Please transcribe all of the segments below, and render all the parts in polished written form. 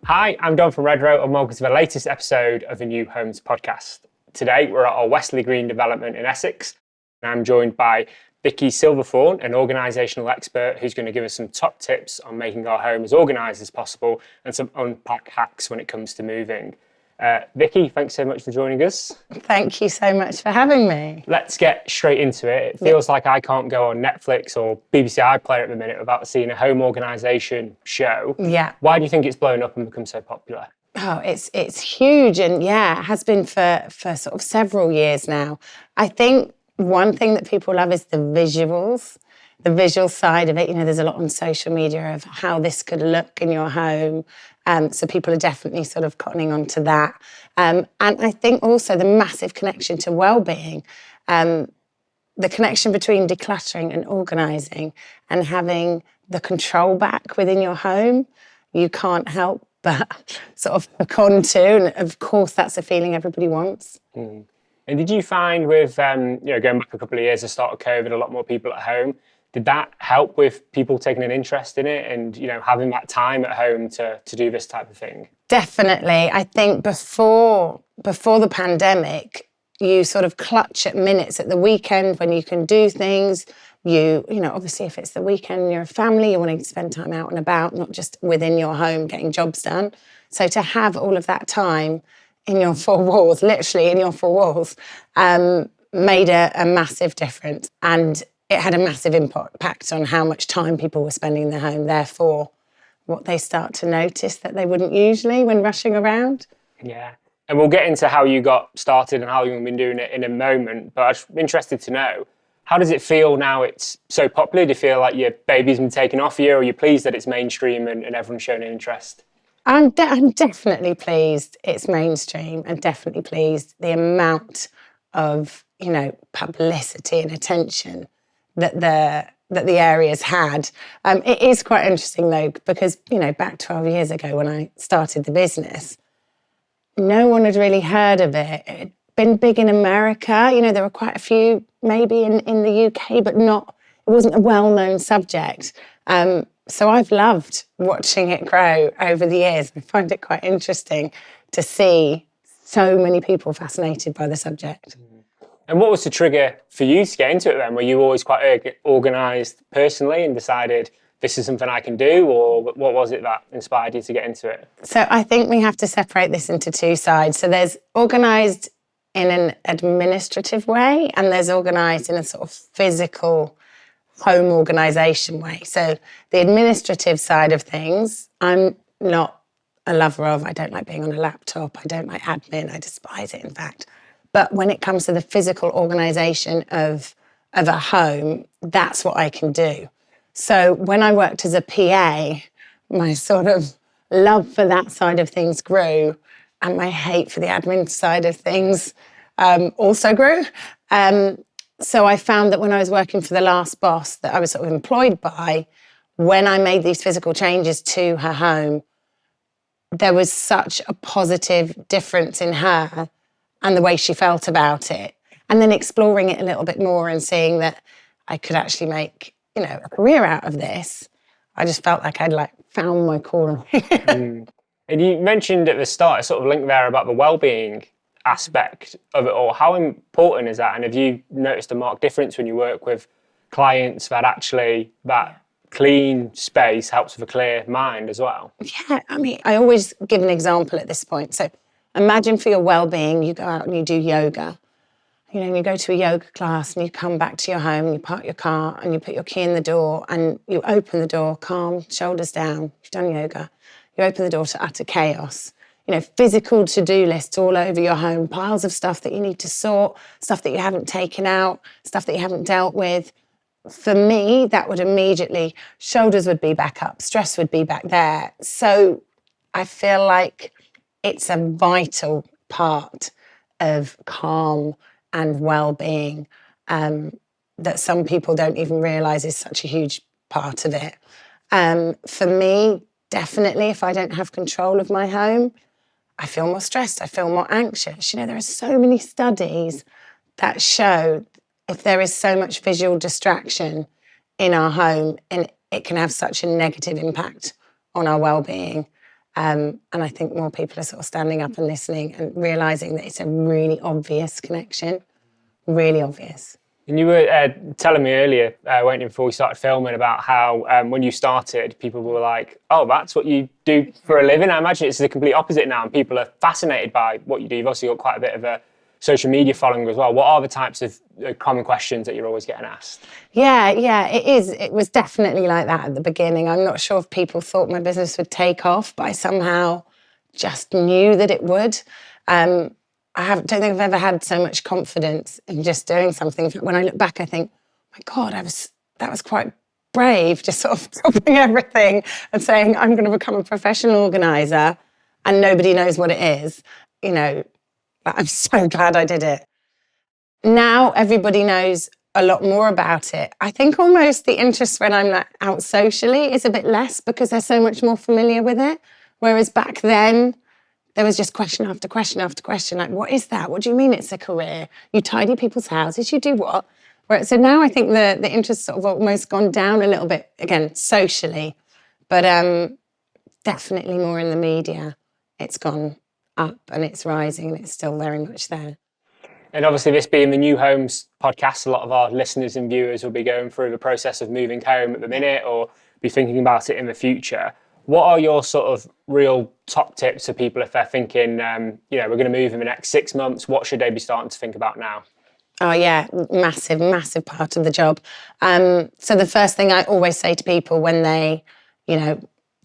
Hi, I'm Don from Redrow and welcome to the latest episode of the New Homes podcast. Today we're at our Wesley Green development in Essex and I'm joined by Vicky Silverthorn, an organisational expert who's going to give us some top tips on making our home as organised as possible and some Unpack hacks when it comes to moving. Vicky, thanks so much for joining us. Thank you so much for having me. Let's get straight into it. It feels like I can't go on Netflix or BBC iPlayer at the minute without seeing a home organisation show. Yeah. Why do you think it's blown up and become so popular? Oh, it's huge, and yeah, it has been for sort of several years now. I think one thing that people love is the visuals, the visual side of it. You know, there's a lot on social media of how this could look in your home. So people are definitely sort of cottoning on to that. And I think also the massive connection to well-being, the connection between decluttering and organising and having the control back within your home, you can't help but sort of hook on to. And of course, that's a feeling everybody wants. Mm. And did you find with, going back a couple of years, the start of COVID, a lot more people at home, did that help with people taking an interest in it and, having that time at home to do this type of thing? Definitely. I think before the pandemic, you sort of clutch at minutes at the weekend when you can do things. Obviously if it's the weekend and you're a family, you want to spend time out and about, not just within your home getting jobs done. So to have all of that time in your four walls, literally in your four walls, made a massive difference. And it had a massive impact on how much time people were spending in their home, therefore what they start to notice that they wouldn't usually when rushing around. Yeah. And we'll get into how you got started and how you've been doing it in a moment, but I'm interested to know, how does it feel now it's so popular? Do you feel like your baby's been taken off you, or are you pleased that it's mainstream and everyone's showing an interest? I'm definitely pleased it's mainstream, and definitely pleased the amount of, publicity and attention that the area's had. It is quite interesting though, because, back 12 years ago when I started the business, no one had really heard of it. It had been big in America. There were quite a few maybe in the UK, but it wasn't a well-known subject. So I've loved watching it grow over the years. I find it quite interesting to see so many people fascinated by the subject. And what was the trigger for you to get into it then? Were you always quite organised personally and decided this is something I can do, or what was it that inspired you to get into it? So I think we have to separate this into two sides. So there's organised in an administrative way, and there's organised in a sort of physical home organisation way. So the administrative side of things, I'm not a lover of. I don't like being on a laptop. I don't like admin. I despise it, in fact. But when it comes to the physical organisation of a home, that's what I can do. So when I worked as a PA, my sort of love for that side of things grew, and my hate for the admin side of things also grew. So I found that when I was working for the last boss that I was sort of employed by, when I made these physical changes to her home, there was such a positive difference in her and the way she felt about it. And then exploring it a little bit more and seeing that I could actually make, a career out of this, I just felt like I'd found my calling. And you mentioned at the start, a sort of link there about the well-being aspect of it all. How important is that? And have you noticed a marked difference when you work with clients that actually that clean space helps with a clear mind as well? Yeah, I always give an example at this point. So imagine for your well-being, you go out and you do yoga. You go to a yoga class and you come back to your home and you park your car and you put your key in the door and you open the door, calm, shoulders down, you've done yoga. You open the door to utter chaos. Physical to-do lists all over your home, piles of stuff that you need to sort, stuff that you haven't taken out, stuff that you haven't dealt with. For me, that would immediately, shoulders would be back up, stress would be back there. So I feel like it's a vital part of calm and well-being that some people don't even realise is such a huge part of it. For me, definitely, if I don't have control of my home, I feel more stressed, I feel more anxious. There are so many studies that show if there is so much visual distraction in our home, and it can have such a negative impact on our well-being. And I think more people are sort of standing up and listening and realising that it's a really obvious connection, really obvious. And you were telling me earlier, weren't you, before we started filming, about how when you started, people were like, oh, that's what you do for a living? I imagine it's the complete opposite now, and people are fascinated by what you do. You've obviously got quite a bit of a social media following as well. What are the types of common questions that you're always getting asked? Yeah, it is. It was definitely like that at the beginning. I'm not sure if people thought my business would take off, but I somehow just knew that it would. I don't think I've ever had so much confidence in just doing something. When I look back, I think, oh my God, that was quite brave, just sort of dropping everything and saying, I'm going to become a professional organiser, and nobody knows what it is. You know, I'm so glad I did it. Now everybody knows a lot more about it. I think almost the interest when I'm like out socially is a bit less because they're so much more familiar with it. Whereas back then, there was just question after question after question, like, what is that? What do you mean it's a career? You tidy people's houses, you do what? So now I think the interest sort of almost gone down a little bit, again, socially, but definitely more in the media. It's gone up and it's rising and it's still very much there. And obviously, this being the New Homes podcast, a lot of our listeners and viewers will be going through the process of moving home at the minute or be thinking about it in the future. What are your sort of real top tips for people if they're thinking, we're going to move in the next 6 months? What should they be starting to think about now? Oh yeah, massive part of the job. So the first thing I always say to people when they,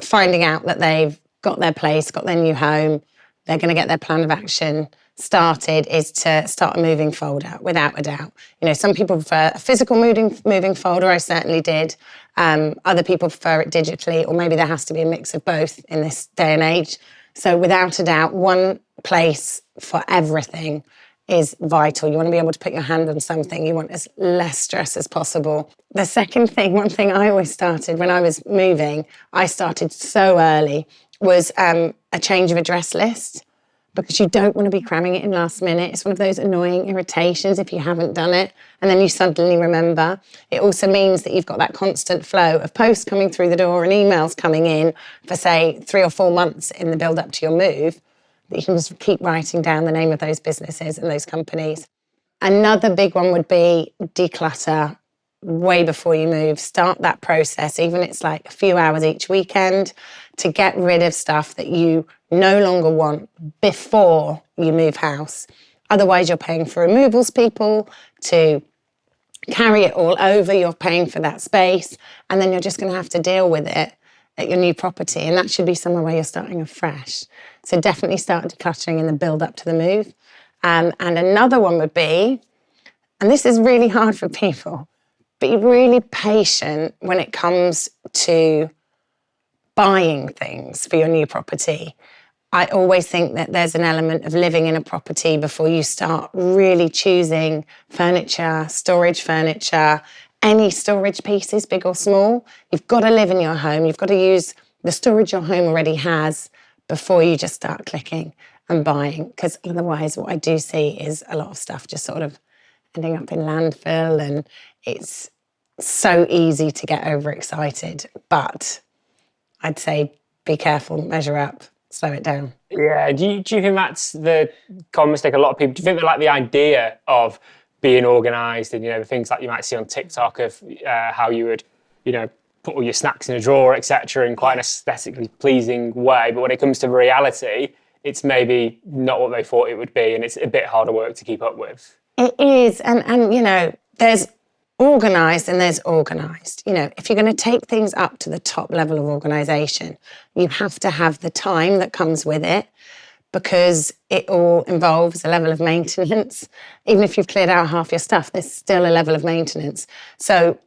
finding out that they've got their place, got their new home, they're going to get their plan of action started, is to start a moving folder, without a doubt. Some people prefer a physical moving folder. I certainly did. Other people prefer it digitally, or maybe there has to be a mix of both in this day and age. So without a doubt, one place for everything is vital. You want to be able to put your hand on something. You want as less stress as possible. The second thing, one thing I always started when I was moving, I started so early, was a change of address list, because you don't want to be cramming it in last minute. It's one of those annoying irritations if you haven't done it and then you suddenly remember. It also means that you've got that constant flow of posts coming through the door and emails coming in for, say, 3 or 4 months in the build up to your move, that you can just keep writing down the name of those businesses and those companies. Another big one would be declutter way before you move. Start that process, even if it's like a few hours each weekend, to get rid of stuff that you no longer want before you move house. Otherwise, you're paying for removals people to carry it all over. You're paying for that space, and then you're just going to have to deal with it at your new property. And that should be somewhere where you're starting afresh. So definitely start decluttering in the build up to the move. And another one would be, and this is really hard for people, be really patient when it comes to buying things for your new property. I always think that there's an element of living in a property before you start really choosing furniture, any storage pieces, big or small. You've got to live in your home. You've got to use the storage your home already has before you just start clicking and buying. Because otherwise what I do see is a lot of stuff just sort of ending up in landfill, and it's so easy to get overexcited. But I'd say be careful, measure up, slow it down. Yeah, do you think that's the common mistake a lot of people? Do you think they like the idea of being organised and, the things like you might see on TikTok of how you would, put all your snacks in a drawer, etc., in quite an aesthetically pleasing way, but when it comes to reality, it's maybe not what they thought it would be, and it's a bit harder work to keep up with? It is, and there's organised and there's organised. If you're going to take things up to the top level of organisation, you have to have the time that comes with it, because it all involves a level of maintenance. Even if you've cleared out half your stuff, there's still a level of maintenance. So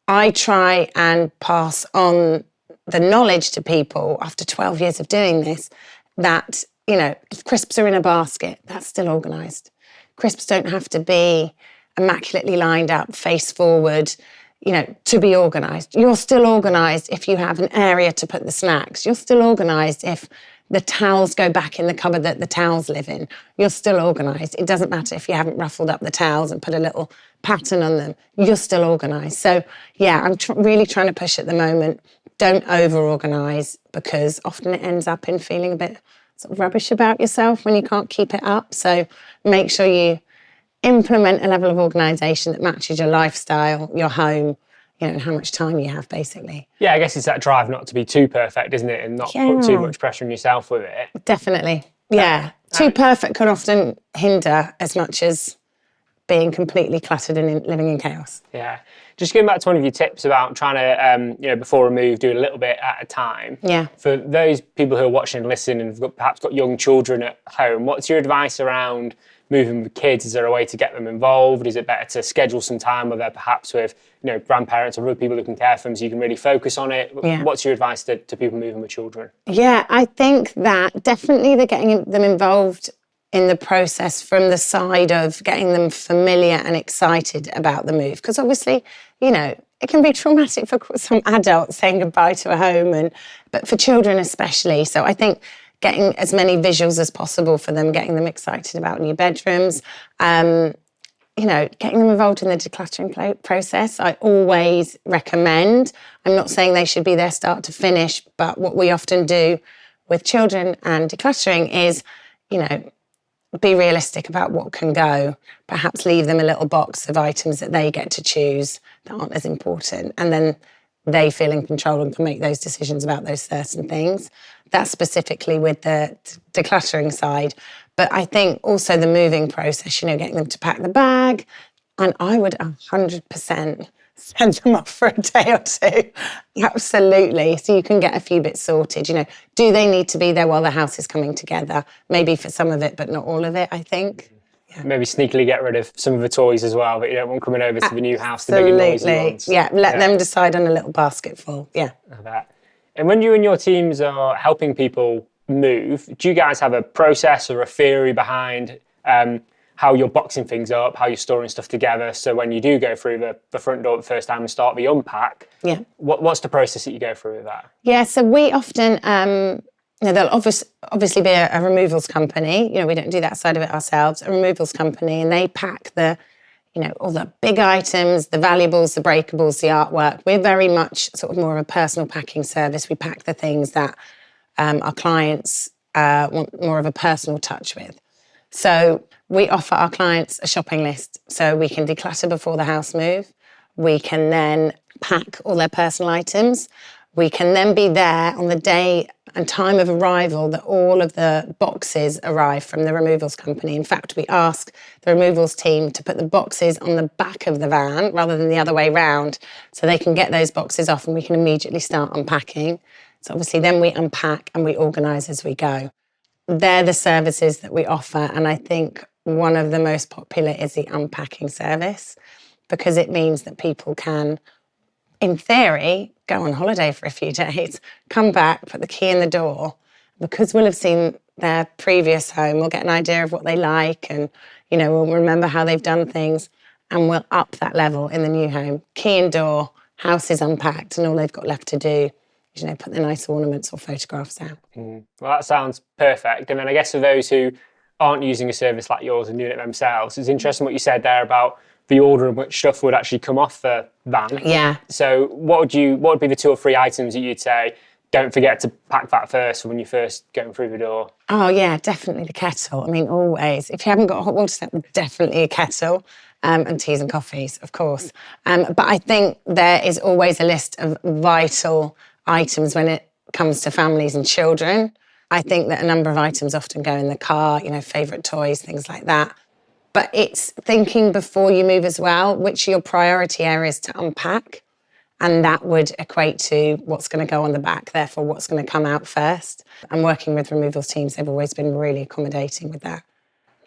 I try and pass on the knowledge to people after 12 years of doing this that, if crisps are in a basket, that's still organised. Crisps don't have to be immaculately lined up, face forward, to be organised. You're still organised if you have an area to put the snacks. You're still organised if the towels go back in the cupboard that the towels live in. You're still organised. It doesn't matter if you haven't ruffled up the towels and put a little pattern on them. You're still organised. So, yeah, I'm really trying to push at the moment. don't over-organise, because often it ends up in feeling a bit sort of rubbish about yourself when you can't keep it up. So make sure you implement a level of organisation that matches your lifestyle, your home, and how much time you have, basically. Yeah, I guess it's that drive not to be too perfect, isn't it? And not put too much pressure on yourself with it. Definitely. Yeah. Too perfect can often hinder as much as being completely cluttered and living in chaos. Yeah. Just going back to one of your tips about trying to, before a move, do a little bit at a time. Yeah. For those people who are watching and listening and have perhaps got young children at home, what's your advice around moving with kids? Is there a way to get them involved? Is it better to schedule some time where they're perhaps with, grandparents or other people who can care for them so you can really focus on it? Yeah. What's your advice to people moving with children? Yeah, I think that definitely they're getting them involved in the process from the side of getting them familiar and excited about the move. Because obviously, it can be traumatic for some adults saying goodbye to a home, but for children especially. So I think getting as many visuals as possible for them, getting them excited about new bedrooms, getting them involved in the decluttering process, I always recommend. I'm not saying they should be there start to finish, but what we often do with children and decluttering is, be realistic about what can go. Perhaps leave them a little box of items that they get to choose that aren't as important. And then they feel in control and can make those decisions about those certain things. That's specifically with the decluttering side. But I think also the moving process, getting them to pack the bag. And I would 100% send them off for a day or two. Absolutely. So you can get a few bits sorted. Do they need to be there while the house is coming together? Maybe for some of it, but not all of it, I think. Yeah. Maybe sneakily get rid of some of the toys as well, but you don't want coming over to the new house, the big and noisy ones. Yeah, let them decide on a little basketful. Yeah. I bet. And when you and your teams are helping people move, do you guys have a process or a theory behind how you're boxing things up, how you're storing stuff together? So when you do go through the front door the first time and start the unpack, what's the process that you go through with that? Yeah, so we often, there'll obviously be a removals company. We don't do that side of it ourselves. A removals company, and they pack all the big items, the valuables, the breakables, the artwork. We're very much sort of more of a personal packing service. We pack the things that our clients want more of a personal touch with. So we offer our clients a shopping list, so we can declutter before the house move. We can then pack all their personal items. We can then be there on the day and time of arrival that all of the boxes arrive from the removals company. In fact, we ask the removals team to put the boxes on the back of the van rather than the other way round, so they can get those boxes off and we can immediately start unpacking. So obviously then we unpack and we organise as we go. They're the services that we offer, and I think one of the most popular is the unpacking service, because it means that people can, in theory, go on holiday for a few days, come back, put the key in the door. Because we'll have seen their previous home, we'll get an idea of what they like, and we'll remember how they've done things, and we'll up that level in the new home. Key in door, house is unpacked, and all they've got left to do, put the nice ornaments or photographs out. Well, that sounds perfect. And then I guess for those who aren't using a service like yours and doing it themselves, it's interesting what you said there about the order in which stuff would actually come off the van. Yeah. So what would be the 2 or 3 items that you'd say, don't forget to pack that first when you're first going through the door? Oh yeah, definitely the kettle. I mean, always. If you haven't got a hot water step, definitely a kettle. And teas and coffees, of course. But I think there is always a list of vital items when it comes to families and children. I think that a number of items often go in the car, favourite toys, things like that. But it's thinking before you move as well, which are your priority areas to unpack. And that would equate to what's going to go on the back, therefore what's going to come out first. And working with removals teams, they've always been really accommodating with that.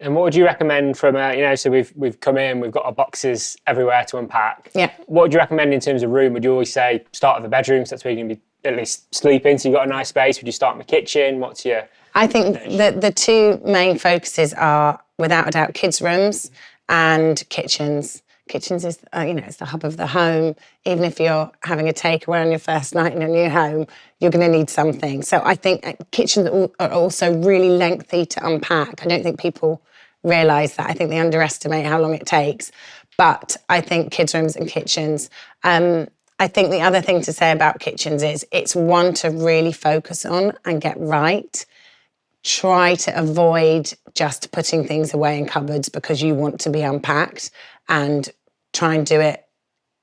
And what would you recommend from, so we've come in, we've got our boxes everywhere to unpack. Yeah. What would you recommend in terms of room? Would you always say start at the bedroom, so that's where you're going to be at least sleeping, so you've got a nice space? Would you start in the kitchen? What's your... I think the 2 main focuses are, without a doubt, kids' rooms and kitchens. Kitchens is, it's the hub of the home. Even if you're having a takeaway on your first night in a new home, you're going to need something. So I think kitchens are also really lengthy to unpack. I don't think people realise that. I think they underestimate how long it takes. But I think kids' rooms and kitchens. I think the other thing to say about kitchens is it's one to really focus on and get right. Try to avoid just putting things away in cupboards because you want to be unpacked, and try and do it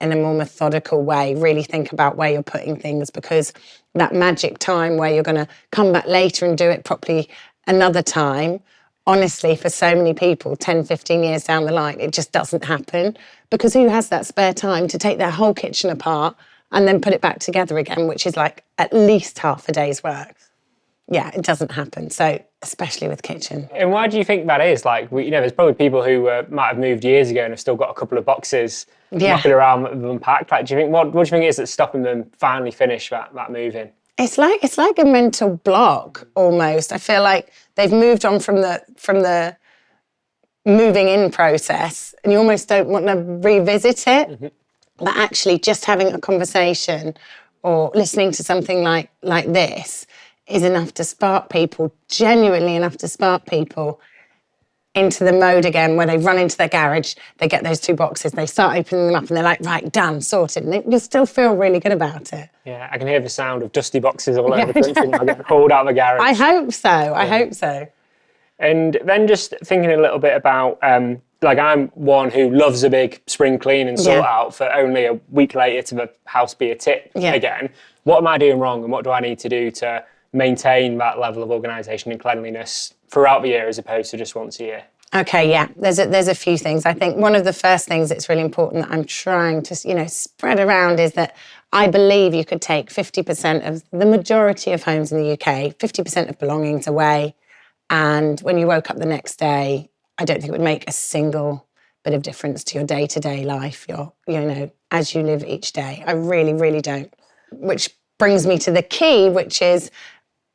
in a more methodical way. Really think about where you're putting things, because that magic time where you're going to come back later and do it properly another time, honestly, for so many people, 10, 15 years down the line, it just doesn't happen, because who has that spare time to take their whole kitchen apart and then put it back together again, which is like at least half a day's work. Yeah, it doesn't happen. So especially with kitchen. And why do you think that is? Like, there's probably people who might have moved years ago and have still got a couple of boxes knocking around with unpacked. Like, do you think what do you think it is that's stopping them finally finish that moving? It's like a mental block almost. I feel like they've moved on from the moving in process, and you almost don't want to revisit it. Mm-hmm. But actually, just having a conversation or listening to something like this is enough to spark people, genuinely enough to spark people into the mode again, where they run into their garage, they get those 2 boxes, they start opening them up, and they're like, right, done, sorted. And you'll still feel really good about it. Yeah, I can hear the sound of dusty boxes all over the country now getting hauled out of the garage. I hope so. I hope so. And then just thinking a little bit about, like, I'm one who loves a big spring clean and sort out for only a week later to the house be a tip again. What am I doing wrong, and what do I need to do to maintain that level of organisation and cleanliness throughout the year as opposed to just once a year? Okay, yeah, there's a few things. I think one of the first things that's really important that I'm trying to, spread around is that I believe you could take 50% of the majority of homes in the UK, 50% of belongings away, and when you woke up the next day, I don't think it would make a single bit of difference to your day-to-day life, as you live each day. I really, really don't. Which brings me to the key, which is,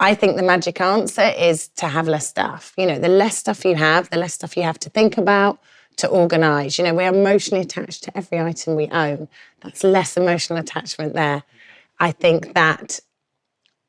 I think the magic answer is to have less stuff. The less stuff you have, the less stuff you have to think about, to organise. We're emotionally attached to every item we own. That's less emotional attachment there. I think that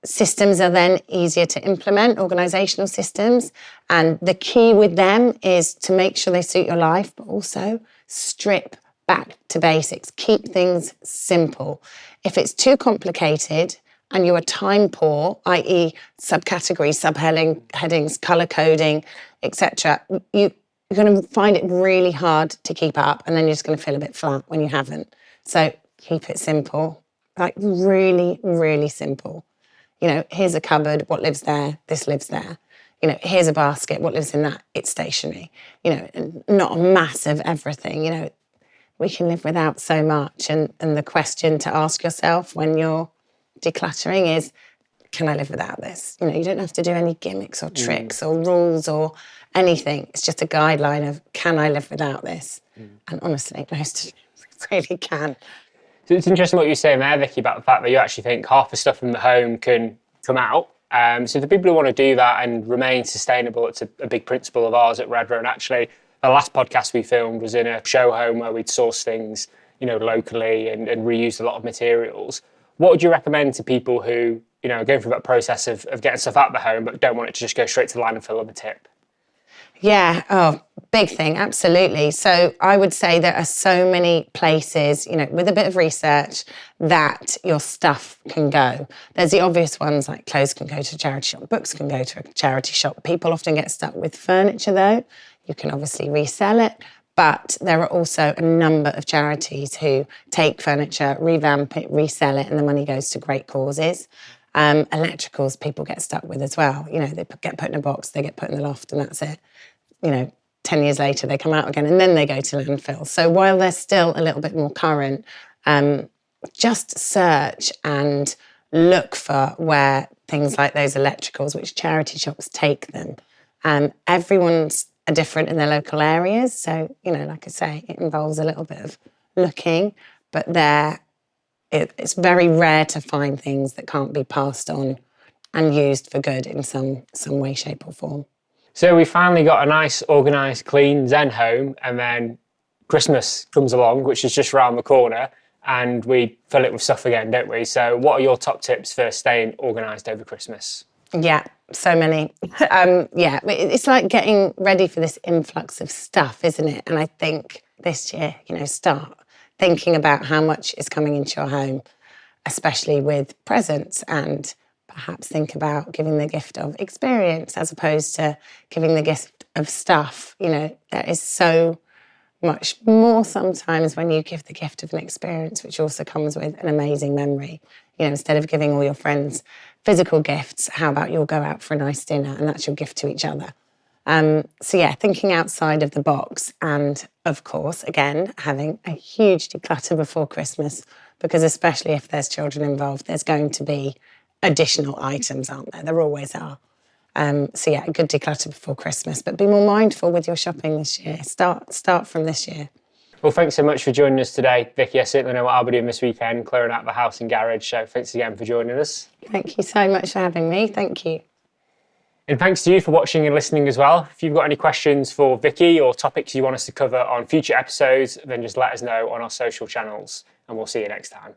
systems are then easier to implement, organisational systems. And the key with them is to make sure they suit your life, but also strip back to basics. Keep things simple. If it's too complicated and you are time poor, i.e. subcategories, subheadings, colour coding, etc., you're going to find it really hard to keep up, and then you're just going to feel a bit flat when you haven't. So keep it simple, like really, really simple. Here's a cupboard, what lives there? This lives there. Here's a basket, what lives in that? It's stationary. Not a massive everything. We can live without so much. And the question to ask yourself when you're decluttering is, can I live without this? You don't have to do any gimmicks or tricks or rules or anything. It's just a guideline of, can I live without this? And honestly, most really can. So it's interesting what you're saying there, Vicky, about the fact that you actually think half the stuff from the home can come out. So the people who want to do that and remain sustainable, it's a big principle of ours at Redrow. And actually, the last podcast we filmed was in a show home where we'd source things, locally and reused a lot of materials. What would you recommend to people who, are going through that process of getting stuff out of the home but don't want it to just go straight to the landfill or the tip? Yeah, big thing, absolutely. So I would say there are so many places, with a bit of research, that your stuff can go. There's the obvious ones, like clothes can go to a charity shop, books can go to a charity shop. People often get stuck with furniture though. You can obviously resell it, but there are also a number of charities who take furniture, revamp it, resell it, and the money goes to great causes. Electricals people get stuck with as well. They get put in a box, they get put in the loft, and that's it. 10 years later, they come out again and then they go to landfill. So while they're still a little bit more current, just search and look for where things like those electricals, which charity shops take them. Everyone's are different in their local areas. So, like I say, it involves a little bit of looking, but it's very rare to find things that can't be passed on and used for good in some way, shape or form. So we finally got a nice, organised, clean Zen home, and then Christmas comes along, which is just around the corner, and we fill it with stuff again, don't we? So what are your top tips for staying organised over Christmas? Yeah, so many. It's like getting ready for this influx of stuff, isn't it? And I think this year, start thinking about how much is coming into your home, especially with presents, and perhaps think about giving the gift of experience as opposed to giving the gift of stuff. You know, there is so much more sometimes when you give the gift of an experience, which also comes with an amazing memory. You know, instead of giving all your friends physical gifts, how about you'll go out for a nice dinner and that's your gift to each other? So yeah, thinking outside of the box, and of course, again, having a huge declutter before Christmas, because especially if there's children involved, there's going to be additional items, aren't there? There always are. So yeah, a good declutter before Christmas, but be more mindful with your shopping this year. Start from this year. Well, thanks so much for joining us today, Vicky. I certainly know what I'll be doing this weekend, clearing out the house and garage. So thanks again for joining us. Thank you so much for having me. Thank you. And thanks to you for watching and listening as well. If you've got any questions for Vicky or topics you want us to cover on future episodes, then just let us know on our social channels, and we'll see you next time.